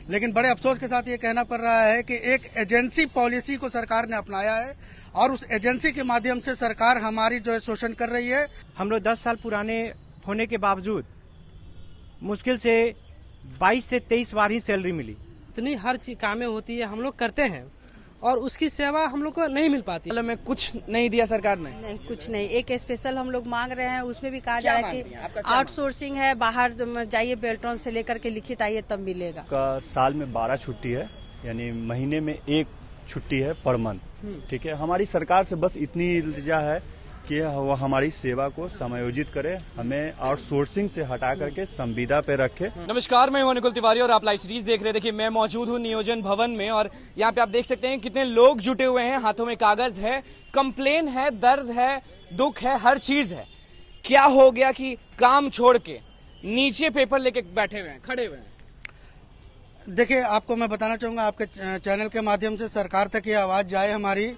लेकिन बड़े अफसोस के साथ ये कहना पड़ रहा है कि एक एजेंसी पॉलिसी को सरकार ने अपनाया है और उस एजेंसी के माध्यम से सरकार हमारी जो है शोषण कर रही है। हम लोग 10 साल पुराने होने के बावजूद मुश्किल से 22 से 23 बार ही सैलरी मिली। इतनी हर चीज कामें होती है, हम लोग करते हैं और उसकी सेवा हम लोग को नहीं मिल पाती। में कुछ नहीं दिया सरकार ने? नहीं, कुछ नहीं। एक स्पेशल हम लोग मांग रहे हैं, उसमें भी कहा जा रहा है कि आउटसोर्सिंग है, बाहर जाइए बेल्ट्रॉन से लेकर के लिखित आइए तब मिलेगा। का साल में 12 छुट्टी है, यानी महीने में 1 छुट्टी है पर मंथ। ठीक है, हमारी सरकार से बस इतनी इल्तिजा है कि वो हमारी सेवा को समायोजित करे, हमें आउटसोर्सिंग से हटा करके संविदा पे रखे। नमस्कार, मैं हूं अनुकुल तिवारी और आप लाइव सीरीज देख रहे हैं। देखिए, मैं मौजूद हूं नियोजन भवन में और यहाँ पे आप देख सकते हैं कितने लोग जुटे हुए हैं। हाथों में कागज है, कंप्लेन है, दर्द है, दुख है, हर चीज है। क्या हो गया कि काम छोड़ के नीचे पेपर लेके बैठे हुए हैं, खड़े हुए हैं? देखिए, आपको मैं बताना चाहूंगा, आपके चैनल के माध्यम से सरकार तक ये आवाज जाए हमारी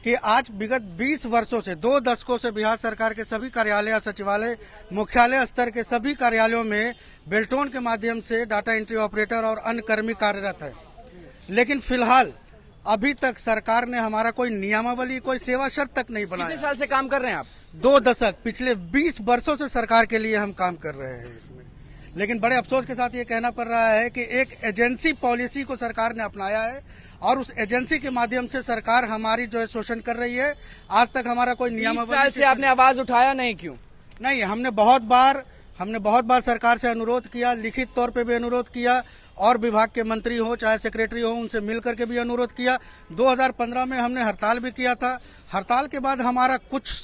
कि आज विगत 20 वर्षों से, 2 दशकों से बिहार सरकार के सभी कार्यालय, सचिवालय, मुख्यालय स्तर के सभी कार्यालयों में बेल्ट्रॉन के माध्यम से डाटा एंट्री ऑपरेटर और अन्य कर्मी कार्यरत है। लेकिन फिलहाल अभी तक सरकार ने हमारा कोई नियमावली, कोई सेवा शर्त तक नहीं बनाया। कितने साल से काम कर रहे हैं आप? 2 दशक, पिछले 20 वर्षों से सरकार के लिए हम काम कर रहे हैं इसमें। लेकिन बड़े अफसोस के साथ ये कहना पड़ रहा है कि एक एजेंसी पॉलिसी को सरकार ने अपनाया है और उस एजेंसी के माध्यम से सरकार हमारी जो है शोषण कर रही है। आज तक हमारा कोई नियमावली। 20 साल से आपने आवाज उठाया नहीं, क्यों? नहीं, हमने बहुत बार सरकार से अनुरोध किया, लिखित तौर पे भी अनुरोध किया और विभाग के मंत्री हो चाहे सेक्रेटरी हो, उनसे मिल करके भी अनुरोध किया। 2015 में हमने हड़ताल भी किया था। हड़ताल के बाद हमारा कुछ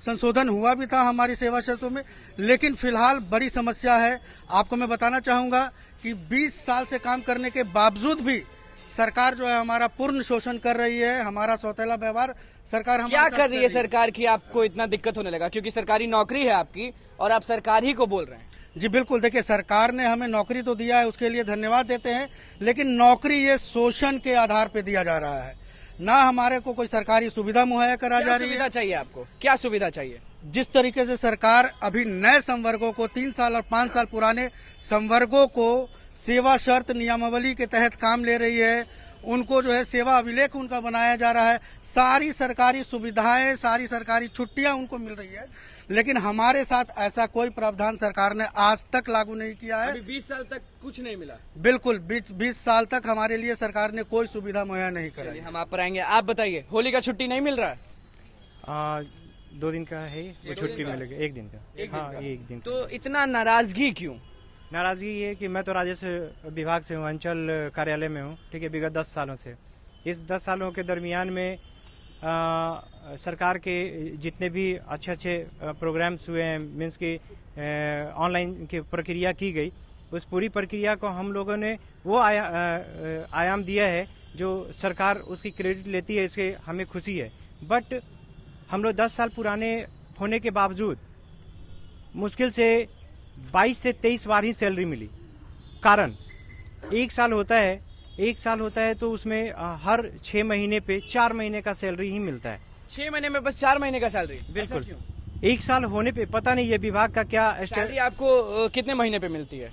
संशोधन हुआ भी था हमारी सेवा शर्तों में, लेकिन फिलहाल बड़ी समस्या है। आपको मैं बताना चाहूंगा कि 20 साल से काम करने के बावजूद भी सरकार जो है हमारा पूर्ण शोषण कर रही है, हमारा सौतेला व्यवहार सरकार क्या कर रही है सरकार की आपको इतना दिक्कत होने लगा? क्योंकि सरकारी नौकरी है आपकी और आप सरकार ही को बोल रहे हैं। जी बिल्कुल, देखिए, सरकार ने हमें नौकरी तो दिया है, उसके लिए धन्यवाद देते हैं, लेकिन नौकरी ये शोषण के आधार पर दिया जा रहा है, ना हमारे को कोई सरकारी सुविधा मुहैया करा जा रही है। सुविधा चाहिए आपको? क्या सुविधा चाहिए? जिस तरीके से सरकार अभी नए संवर्गों को, 3 साल और 5 साल पुराने संवर्गों को सेवा शर्त नियमावली के तहत काम ले रही है, उनको जो है सेवा अभिलेख उनका बनाया जा रहा है, सारी सरकारी सुविधाएं, सारी सरकारी छुट्टियां उनको मिल रही है, लेकिन हमारे साथ ऐसा कोई प्रावधान सरकार ने आज तक लागू नहीं किया है। अभी 20 साल तक कुछ नहीं मिला? बिल्कुल, 20 साल तक हमारे लिए सरकार ने कोई सुविधा मुहैया नहीं कराई। हम आप पर आएंगे। आप बताइए, होली का छुट्टी नहीं मिल रहा है? 2 दिन का है वो छुट्टी मिलेगा, 1 दिन का। हाँ, 1 दिन। तो इतना नाराजगी क्यों? नाराजगी ये कि मैं तो राजस्व विभाग से हूँ, अंचल कार्यालय में हूँ। ठीक है, विगत 10 सालों से। इस 10 सालों के दरमियान में सरकार के जितने भी अच्छे प्रोग्राम्स हुए हैं, मीन्स की ऑनलाइन की प्रक्रिया की गई, उस पूरी प्रक्रिया को हम लोगों ने वो आयाम दिया है जो सरकार उसकी क्रेडिट लेती है, इसके हमें खुशी है। बट हम लोग 10 साल पुराने होने के बावजूद मुश्किल से 22 से 23 बार ही सैलरी मिली। कारण 1 साल होता है तो उसमें हर 6 महीने पे 4 महीने का सैलरी ही मिलता है। 6 महीने में बस 4 महीने का सैलरी? बिल्कुल। 1 साल होने पे पता नहीं ये विभाग का क्या सैलरी आपको कितने महीने पे मिलती है?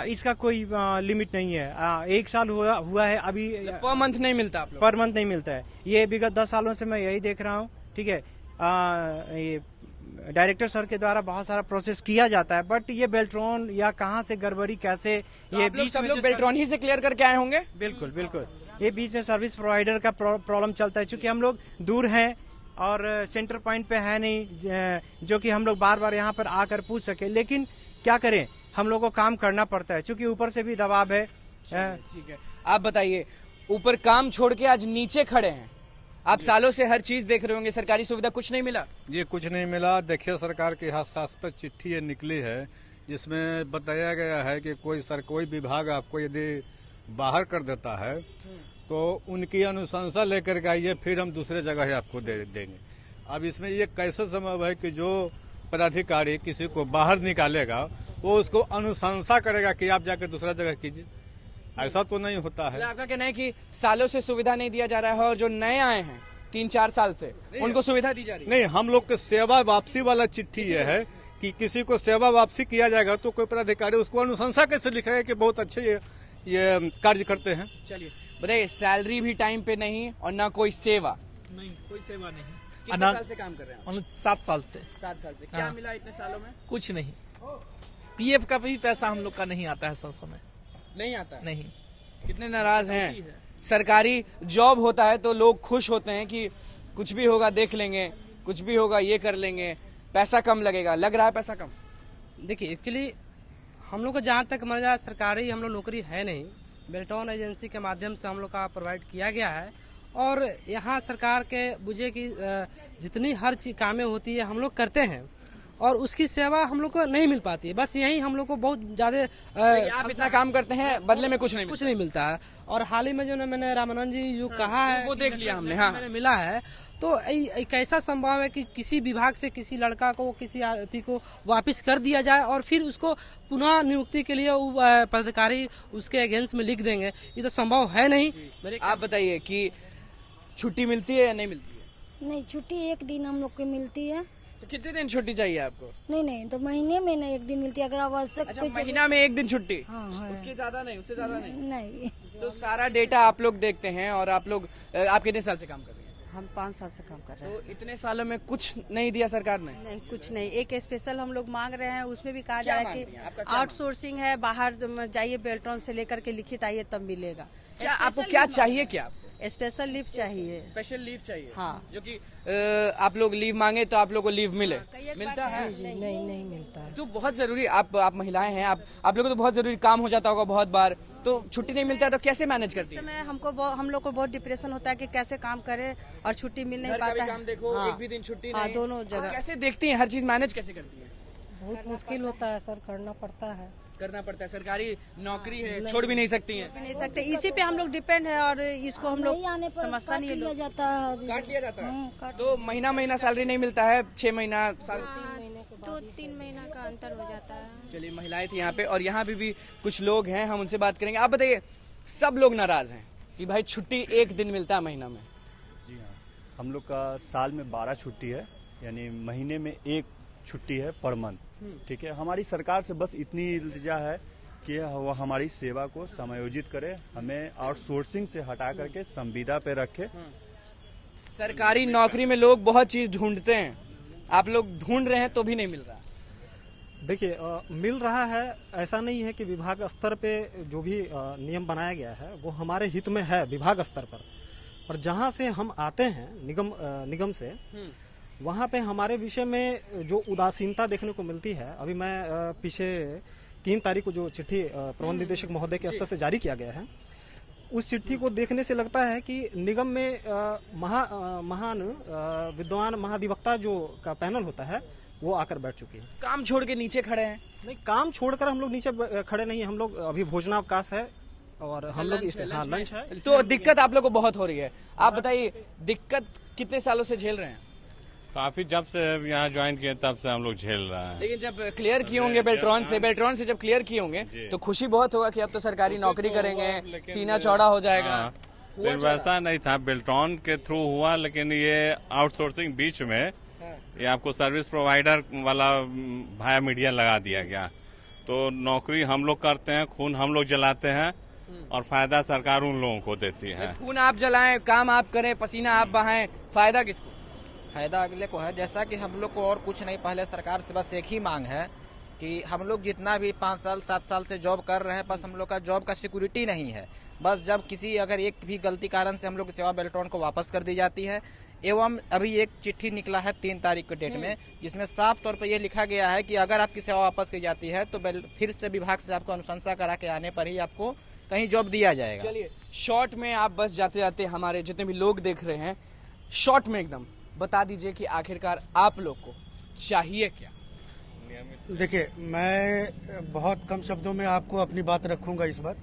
इसका कोई लिमिट नहीं है। 1 साल हुआ है अभी। पर मंथ नहीं मिलता आप लोग? पर मंथ नहीं मिलता है। ये विगत 10 सालों से मैं यही देख रहा हूँ। ठीक है, ये डायरेक्टर सर के द्वारा बहुत सारा प्रोसेस किया जाता है, बट ये बेल्ट्रॉन या कहाँ से गड़बड़ी कैसे, तो ये बीच सब लोग बेल्ट्रॉन ही से क्लियर करके आए होंगे? बिल्कुल। ये बीच में सर्विस प्रोवाइडर का प्रॉब्लम चलता है, क्योंकि हम लोग दूर हैं और सेंटर पॉइंट पे है नहीं जो कि हम लोग बार यहाँ पर आकर पूछ सके। लेकिन क्या करें, हम लोग को काम करना पड़ता है, क्योंकि ऊपर से भी दबाव है। ठीक है, आप बताइए, ऊपर काम छोड़ के आज नीचे खड़े हैं, आप सालों से हर चीज देख रहे होंगे, सरकारी सुविधा कुछ नहीं मिला? ये कुछ नहीं मिला। देखिए, सरकार की हास्यास्पद चिट्ठी ये निकली है जिसमें बताया गया है कि कोई विभाग आपको यदि बाहर कर देता है तो उनकी अनुशंसा लेकर के आइए, फिर हम दूसरे जगह ही आपको देंगे। अब इसमें ये कैसे संभव है कि जो पदाधिकारी किसी को बाहर निकालेगा वो उसको अनुशंसा करेगा कि आप जाकर दूसरा जगह कीजिए? ऐसा तो नहीं होता है। आपका कहना है कि सालों से सुविधा नहीं दिया जा रहा है और जो नए आए हैं 3-4 साल से उनको सुविधा दी जा रही है? नहीं, हम लोग के सेवा वापसी वाला चिट्ठी ये है कि किसी को सेवा वापसी किया जाएगा तो कोई पदाधिकारी उसको अनुशंसा कैसे लिखेगा कि बहुत अच्छे ये कार्य करते हैं। चलिए बताइए, सैलरी भी टाइम पे नहीं और ना कोई सेवा। नहीं, कोई सेवा नहीं। कितने साल से काम कर रहे हैं? मतलब 7 साल से 7 साल से। क्या हाँ। मिला इतने सालों में? कुछ नहीं। पीएफ का भी पैसा हम लोग का नहीं आता है समय। नहीं आता। नहीं। कितने नाराज हैं? सरकारी जॉब होता है तो लोग खुश होते हैं कि कुछ भी होगा देख लेंगे, कुछ भी होगा ये कर लेंगे, पैसा कम लगेगा। लग रहा है पैसा कम? देखिए एक्चुअली हम लोग को जहाँ तक मजा है, सरकारी हम लोग नौकरी है नहीं, बेल्टॉन एजेंसी के माध्यम से हम लोग का प्रोवाइड किया गया है। और यहाँ सरकार के बुझे की जितनी हर चीज कामें होती है हम लोग करते हैं और उसकी सेवा हम लोग को नहीं मिल पाती है। बस यही हम लोग को बहुत ज्यादा आप इतना काम करते हैं, बदले में कुछ नहीं मिलता है। और हाल ही में जो मैंने रामानंद जी जो कहा है वो देख लिया हमने। हाँ, मैंने मिला है तो कैसा संभव है कि किसी विभाग से किसी लड़का को किसी अतिथि को वापस कर दिया जाए और फिर उसको पुनः नियुक्ति के लिए पदाधिकारी उसके अगेंस्ट में लिख देंगे? ये तो संभव है नहीं। आप बताइए कि छुट्टी मिलती है या नहीं मिलती है? नहीं, छुट्टी एक दिन हम लोग को मिलती है। तो कितने दिन छुट्टी चाहिए आपको? नहीं, तो महीने में ना एक दिन मिलती है, अगर आवश्यक अच्छा, कोई महीना में एक दिन छुट्टी? हाँ, हाँ। उसके ज्यादा नहीं, उससे ज्यादा नहीं। नहीं। तो सारा डेटा आप लोग देखते हैं और आप कितने साल से काम कर रहे हैं? हम 5 साल से काम कर रहे हैं। तो इतने सालों में कुछ नहीं दिया सरकार ने? नहीं, कुछ नहीं। एक स्पेशल हम लोग मांग रहे हैं, उसमें भी कहा क्या जा रहा मांग है रही हैं? आपका कि क्या आउटसोर्सिंग है, बाहर जाइए बेल्ट्रॉन से लेकर के लिखित आइए तब मिलेगा। क्या आपको क्या चाहिए? क्या आपको स्पेशल लीव चाहिए। स्पेशल लीव चाहिए? हाँ। जो कि आप लोग लीव मांगे तो आप लोग को लीव मिले। मिलता है? नहीं मिलता है। तो बहुत जरूरी, आप महिलाएं हैं, आप लोगों को तो बहुत जरूरी काम हो जाता होगा बहुत बार, तो छुट्टी नहीं मिलता है तो कैसे मैनेज करती है? समय हम लोग को बहुत डिप्रेशन होता है कि कैसे काम करें और छुट्टी मिल नहीं घर का भी पाता काम है। देखो, हाँ। एक भी दिन छुट्टी हाँ, नहीं। दोनों जगह। कैसे देखती हैं, हर चीज मैनेज कैसे करती हैं? बहुत मुश्किल होता है सर, करना पड़ता है। करना पड़ता है, सरकारी नौकरी है, छोड़ भी नहीं सकती हैं। नहीं सकते, इसी पे हम लोग डिपेंड है और इसको हम लोग नहीं आने पर समझता नहीं है लोग। जाता है। काट लिया जाता है। काट- तो महीना सैलरी नहीं मिलता है, 6 महीना साल। 2-3 महीना का अंतर हो जाता है। चलिए, महिलाएं थी यहाँ पे और यहाँ पे भी कुछ लोग हैं, हम उनसे बात करेंगे। आप बताइए, सब लोग नाराज हैं कि भाई छुट्टी एक दिन मिलता है महीना में। जी हाँ, हम लोग का साल में 12 छुट्टी है, यानी महीने में एक छुट्टी है पर मंथ। ठीक है, हमारी सरकार से बस इतनी इल्तिजा है कि वो हमारी सेवा को समायोजित करे, हमें आउटसोर्सिंग से हटा करके संविदा पे रखे। सरकारी नौकरी में लोग बहुत चीज ढूंढते हैं, आप लोग ढूंढ रहे हैं तो भी नहीं मिल रहा। देखिए मिल रहा है, ऐसा नहीं है कि विभाग स्तर पे जो भी नियम बनाया गया है वो हमारे हित में है विभाग स्तर पर जहां से हम आते हैं निगम से, वहां पे हमारे विषय में जो उदासीनता देखने को मिलती है। अभी मैं पीछे 3 तारीख को जो चिट्ठी प्रबंध निदेशक महोदय के स्तर से जारी किया गया है, उस चिट्ठी को देखने से लगता है कि निगम में महान विद्वान महाधिवक्ता जो का पैनल होता है वो आकर बैठ चुकी है। काम छोड़ के नीचे खड़े हैं? नहीं, काम छोड़कर हम लोग नीचे खड़े नहीं, हम लोग अभी भोजनावकाश है और हम लोग लंच है। तो दिक्कत आप लोग को बहुत हो रही है। आप बताइए, दिक्कत कितने सालों से झेल रहे हैं? काफी, जब से यहाँ ज्वाइन किए तब से हम लोग झेल रहे हैं। लेकिन जब क्लियर किए होंगे बेल्ट्रॉन से जब क्लियर किए होंगे तो खुशी बहुत होगा कि अब तो सरकारी नौकरी करेंगे, सीना चौड़ा हो जाएगा। फिर वैसा नहीं था, बेल्ट्रॉन के थ्रू हुआ, लेकिन ये आउटसोर्सिंग बीच में ये आपको सर्विस प्रोवाइडर वाला भाया मीडिया लगा दिया गया। तो नौकरी हम लोग करते हैं, खून हम लोग जलाते हैं और फायदा सरकार उन लोगों को देती है। खून आप जलाएं, काम आप करें, पसीना आप बहाएं, फायदा किसको? फायदा अगले को है। जैसा कि हम लोग को और कुछ नहीं, पहले सरकार से बस एक ही मांग है कि हम लोग जितना भी 5 साल 7 साल से जॉब कर रहे हैं, बस हम लोग का जॉब का सिक्योरिटी नहीं है। बस जब किसी अगर एक भी गलती कारण से हम लोग की सेवा बेल्ट्रॉन को वापस कर दी जाती है। एवं अभी एक चिट्ठी निकला है 3 तारीख के डेट में, जिसमें साफ तौर पर यह लिखा गया है कि अगर आपकी सेवा वापस की जाती है तो फिर से विभाग से आपको अनुशंसा करा के आने पर ही आपको कहीं जॉब दिया जाएगा। चलिए, शॉर्ट में आप बस जाते जाते हमारे जितने भी लोग देख रहे हैं, शॉर्ट में एकदम बता दीजिए कि आखिरकार आप लोग को चाहिए क्या? देखिए, मैं बहुत कम शब्दों में आपको अपनी बात रखूंगा इस बार।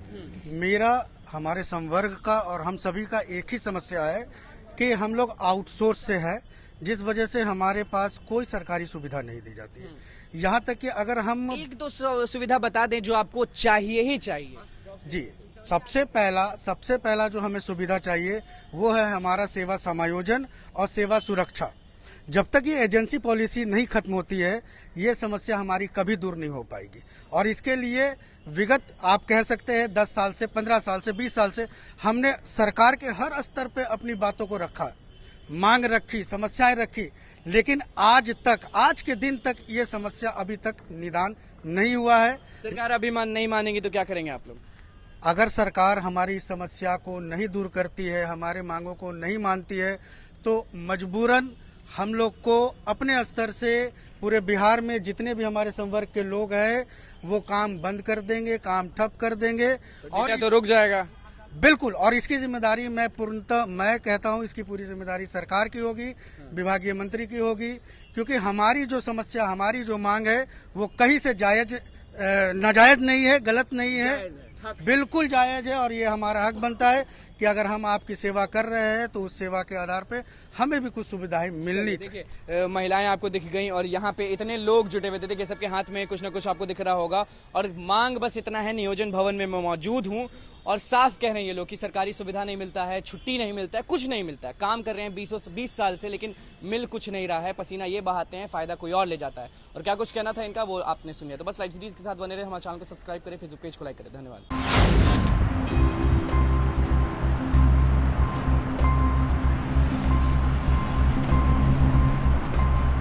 मेरा, हमारे संवर्ग का और हम सभी का एक ही समस्या है कि हम लोग आउटसोर्स से है, जिस वजह से हमारे पास कोई सरकारी सुविधा नहीं दी जाती है। यहाँ तक कि अगर हम एक दो सुविधा बता दें जो आपको चाहिए ही चाहिए। जी, सबसे पहला जो हमें सुविधा चाहिए वो है हमारा सेवा समायोजन और सेवा सुरक्षा। जब तक ये एजेंसी पॉलिसी नहीं खत्म होती है ये समस्या हमारी कभी दूर नहीं हो पाएगी। और इसके लिए विगत आप कह सकते हैं 10 साल से, 15 साल से, 20 साल से हमने सरकार के हर स्तर पे अपनी बातों को रखा, मांग रखी, समस्याएं रखी, लेकिन आज के दिन तक ये समस्या अभी तक निदान नहीं हुआ है। सरकार अभी नहीं मानेगी तो क्या करेंगे आप लोग? अगर सरकार हमारी समस्या को नहीं दूर करती है, हमारे मांगों को नहीं मानती है, तो मजबूरन हम लोग को अपने स्तर से पूरे बिहार में जितने भी हमारे संवर्ग के लोग हैं वो काम बंद कर देंगे, काम ठप कर देंगे और तो रुक जाएगा। बिल्कुल। और इसकी जिम्मेदारी मैं कहता हूं इसकी पूरी जिम्मेदारी सरकार की होगी, विभागीय मंत्री की होगी, क्योंकि हमारी जो समस्या, हमारी जो मांग है वो कहीं से नाजायज नहीं है, गलत नहीं है, बिल्कुल जायज है। और ये हमारा हक बनता है कि अगर हम आपकी सेवा कर रहे हैं तो उस सेवा के आधार पे हमें भी कुछ सुविधाएं मिलनी चाहिए। महिलाएं आपको दिख गई और यहाँ पे इतने लोग जुटे हुए थे, देखिए सबके हाथ में कुछ न कुछ आपको दिख रहा होगा और मांग बस इतना है। नियोजन भवन में मैं मौजूद हूँ और साफ कह रहे हैं ये लोग कि सरकारी सुविधा नहीं मिलता है, छुट्टी नहीं मिलता है, कुछ नहीं मिलता है। काम कर रहे हैं 20 साल से लेकिन मिल कुछ नहीं रहा है, पसीना ये बहाते हैं, फायदा कोई और ले जाता है। और क्या कुछ कहना था इनका वो आपने सुनिया। तो बस लाइव सीरीज के साथ बने रहे, हमारे चैनल को सब्सक्राइब करें, फेसबुक पेज को लाइक करें। धन्यवाद।